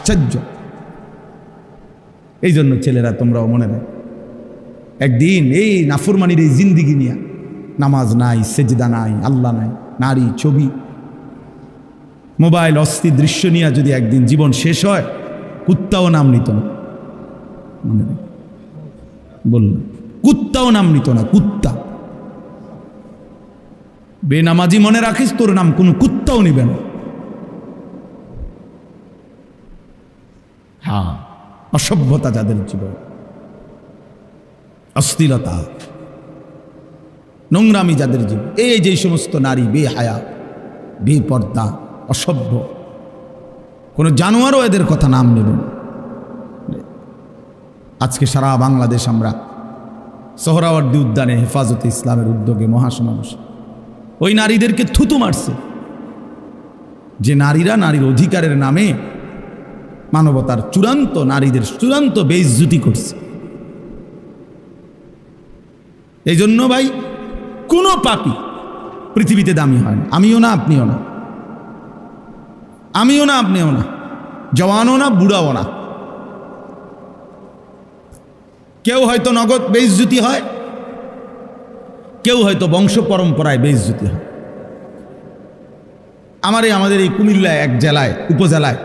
আশ্চর্য। এই জন্য ছেলেরা তোমরাও মনে রাখ, একদিন এই নাফরমানির এই জিন্দিগি নিয়ে, নামাজ নাই, সেজদা নাই, আল্লাহ নাই, নারী, ছবি, মোবাইল, অস্থির দৃশ্য নিয়ে যদি একদিন জীবন শেষ হয়, কুত্তাও নাম নিত না। মনে রাখ, বলল কুত্তাও নাম নিত না। কুত্তা বেনামাজি মনে রাখিস, তোর নাম কোনো কুত্তাও নিবে না। হ্যাঁ, অসভ্যতা যাদের জীবন, অশ্লীলতা, নোংরামি যাদের জীবন, এই যে সমস্ত নারী বেহায়া, বেপর্দা, অসভ্য, কোনো জানোয়ারও এদের কথা নাম নেবেন। আজকে সারা বাংলাদেশ আমরা সোহরাওয়ার্দী উদ্যানে হেফাজতে ইসলামের উদ্যোগে মহাসমাবেশ, ওই নারীদেরকে থুতু মারছে যে নারীরা নারীর অধিকারের নামে মানবতার চূড়ান্ত, নারীদের চূড়ান্ত বেইজ্জতি করছে। এই জন্য ভাই, কোনো পাপী পৃথিবীতে দামি হয় না। আমিও না, আপনিও না, আমিও না, আপনিও না, জওয়ানও না, বুড়াও না। কেউ হয়তো নগদ বেইজ্জতি হয়, কেউ হয়তো বংশ পরম্পরায় বেইজ্জতি হয়। আমাদের এই কুমিল্লায় এক জেলায়, উপজেলায়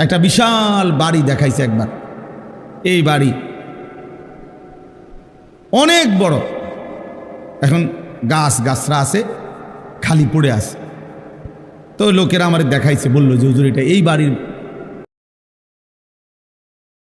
একটা বিশাল বাড়ি দেখাইছে একবার। এই বাড়ি অনেক বড়, এখন গাছরা আছে, খালি পড়ে আছে। তো লোকেরা আমার দেখাইছে, বললো যে হুজুর এটা এই বাড়ির